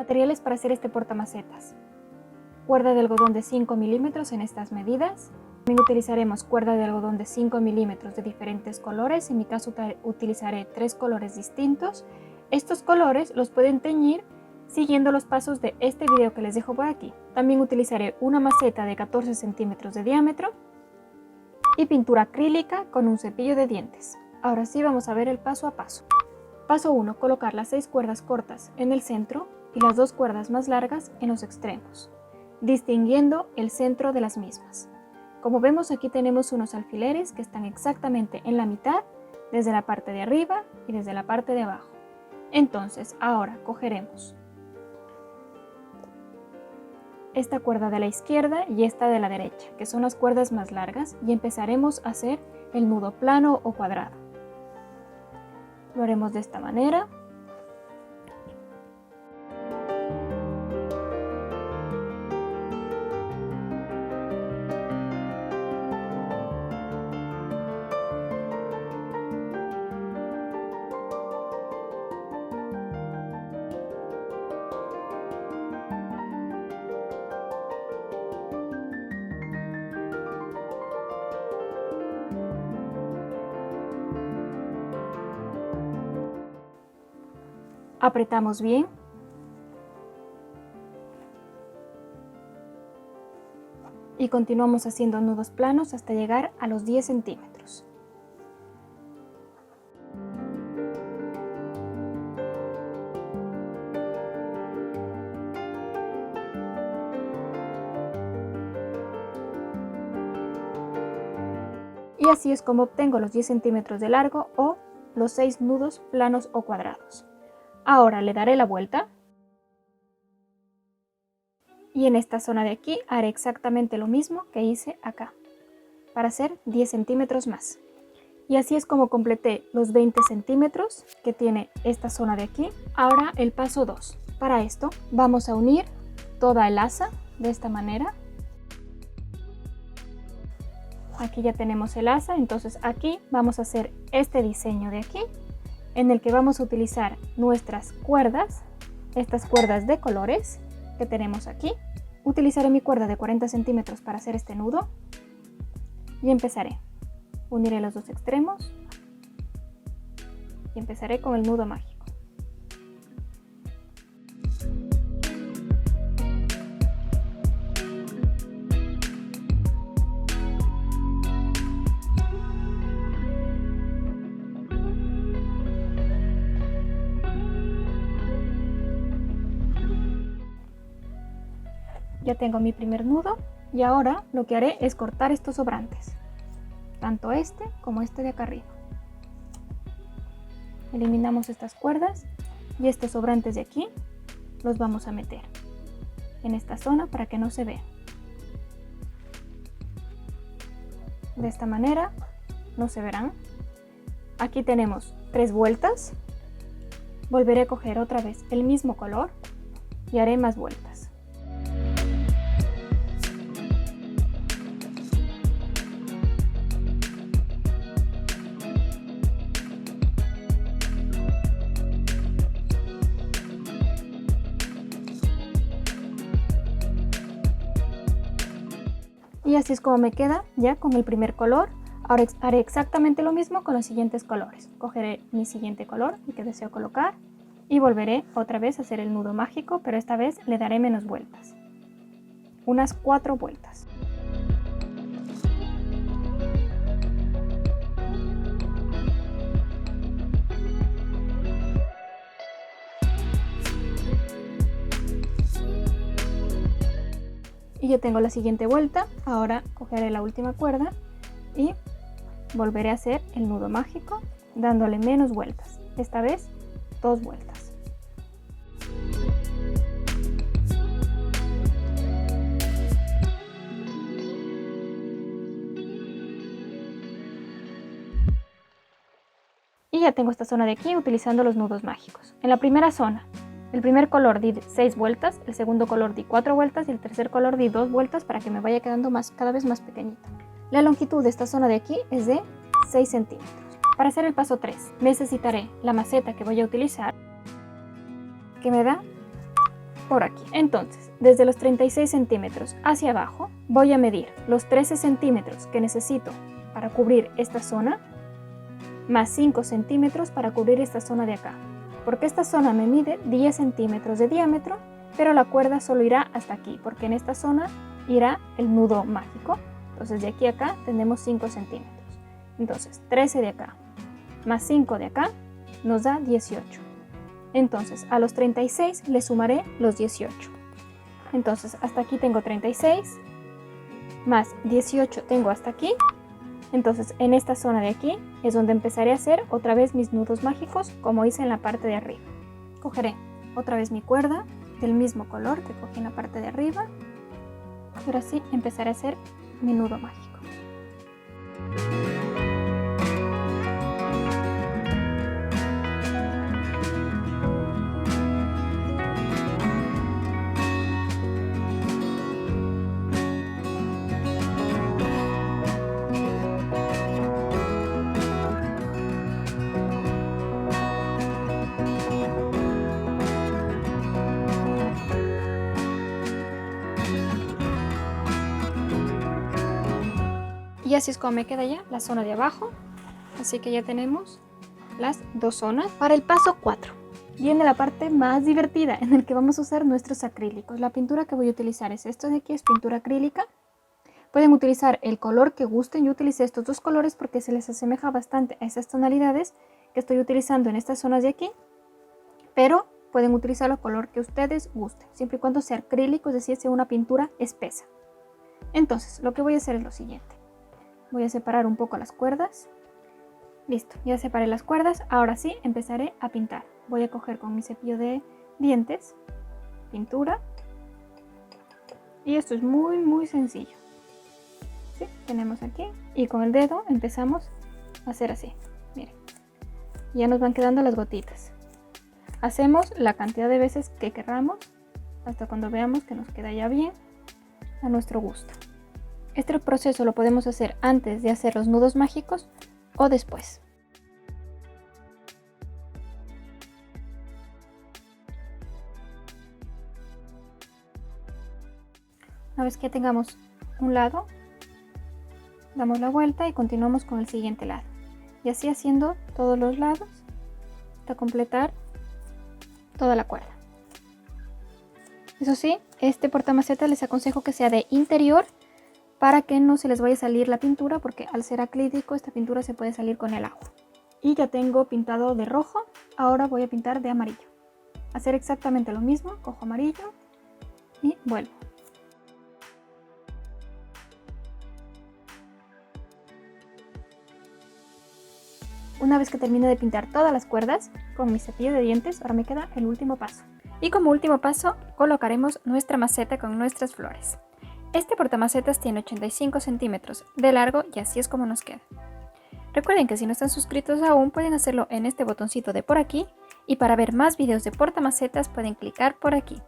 Materiales para hacer este portamacetas: cuerda de algodón de 5 milímetros en estas medidas. También utilizaremos cuerda de algodón de 5 milímetros de diferentes colores. En mi caso utilizaré 3 colores distintos. Estos colores los pueden teñir siguiendo los pasos de este video que les dejo por aquí. También utilizaré una maceta de 14 centímetros de diámetro y pintura acrílica con un cepillo de dientes. Ahora sí, vamos a ver el paso a paso. Paso 1. Colocar las 6 cuerdas cortas en el centro y las 2 cuerdas más largas en los extremos, distinguiendo el centro de las mismas. Como vemos, aquí tenemos unos alfileres que están exactamente en la mitad, desde la parte de arriba y desde la parte de abajo. Entonces, ahora cogeremos esta cuerda de la izquierda y esta de la derecha, que son las cuerdas más largas, y empezaremos a hacer el nudo plano o cuadrado. Lo haremos de esta manera. Apretamos bien y continuamos haciendo nudos planos hasta llegar a los 10 centímetros. Y así es como obtengo los 10 centímetros de largo o los 6 nudos planos o cuadrados. Ahora le daré la vuelta y en esta zona de aquí haré exactamente lo mismo que hice acá, para hacer 10 centímetros más. Y así es como completé los 20 centímetros que tiene esta zona de aquí. Ahora el paso 2. Para esto vamos a unir toda el asa de esta manera. Aquí ya tenemos el asa, entonces aquí vamos a hacer este diseño de aquí, en el que vamos a utilizar nuestras cuerdas, estas cuerdas de colores que tenemos aquí. Utilizaré mi cuerda de 40 centímetros para hacer este nudo y empezaré. Uniré los dos extremos y empezaré con el nudo mágico. Ya tengo mi primer nudo y ahora lo que haré es cortar estos sobrantes, tanto este como este de acá arriba. Eliminamos estas cuerdas y estos sobrantes de aquí los vamos a meter en esta zona para que no se vean. De esta manera no se verán. Aquí tenemos 3 vueltas. Volveré a coger otra vez el mismo color y haré más vueltas. Y así es como me queda ya con el primer color. Ahora haré exactamente lo mismo con los siguientes colores. Cogeré mi siguiente color, el que deseo colocar, y volveré otra vez a hacer el nudo mágico, pero esta vez le daré menos vueltas. Unas 4 vueltas. Y ya tengo la siguiente vuelta. Ahora cogeré la última cuerda y volveré a hacer el nudo mágico dándole menos vueltas, esta vez 2 vueltas. Y ya tengo esta zona de aquí utilizando los nudos mágicos. En la primera zona, el primer color di 6 vueltas, el segundo color di 4 vueltas y el tercer color di 2 vueltas para que me vaya quedando cada vez más pequeñita. La longitud de esta zona de aquí es de 6 centímetros. Para hacer el paso 3 necesitaré la maceta que voy a utilizar, que me da por aquí. Entonces, desde los 36 centímetros hacia abajo, voy a medir los 13 centímetros que necesito para cubrir esta zona, más 5 centímetros para cubrir esta zona de acá. Porque esta zona me mide 10 centímetros de diámetro, pero la cuerda solo irá hasta aquí, porque en esta zona irá el nudo mágico. Entonces de aquí a acá tenemos 5 centímetros. Entonces 13 de acá más 5 de acá nos da 18. Entonces a los 36 le sumaré los 18. Entonces hasta aquí tengo 36, más 18 tengo hasta aquí. Entonces en esta zona de aquí es donde empezaré a hacer otra vez mis nudos mágicos como hice en la parte de arriba. Cogeré otra vez mi cuerda del mismo color que cogí en la parte de arriba. Y ahora sí empezaré a hacer mi nudo mágico. Y así es como me queda ya la zona de abajo. Así que ya tenemos las dos zonas. Para el paso 4 viene la parte más divertida en el que vamos a usar nuestros acrílicos. La pintura que voy a utilizar es esto de aquí, es pintura acrílica. Pueden utilizar el color que gusten. Yo utilicé estos dos colores porque se les asemeja bastante a esas tonalidades que estoy utilizando en estas zonas de aquí. Pero pueden utilizar el color que ustedes gusten, siempre y cuando sea acrílico, es decir, sea una pintura espesa. Entonces, lo que voy a hacer es lo siguiente. Voy a separar un poco las cuerdas. Listo, ya separé las cuerdas. Ahora sí, empezaré a pintar. Voy a coger con mi cepillo de dientes, pintura. Y esto es muy sencillo. ¿Sí? Tenemos aquí. Y con el dedo empezamos a hacer así. Miren. Ya nos van quedando las gotitas. Hacemos la cantidad de veces que queramos, hasta cuando veamos que nos queda ya bien, a nuestro gusto. Este proceso lo podemos hacer antes de hacer los nudos mágicos o después. Una vez que tengamos un lado, damos la vuelta y continuamos con el siguiente lado. Y así haciendo todos los lados hasta completar toda la cuerda. Eso sí, este portamaceta les aconsejo que sea de interior para que no se les vaya a salir la pintura, porque al ser acrílico esta pintura se puede salir con el agua. Y ya tengo pintado de rojo, ahora voy a pintar de amarillo. Hacer exactamente lo mismo, cojo amarillo y vuelvo. Una vez que termine de pintar todas las cuerdas con mi cepillo de dientes, ahora me queda el último paso. Y como último paso colocaremos nuestra maceta con nuestras flores. Este portamacetas tiene 85 centímetros de largo y así es como nos queda. Recuerden que si no están suscritos aún pueden hacerlo en este botoncito de por aquí, y para ver más videos de portamacetas pueden clicar por aquí.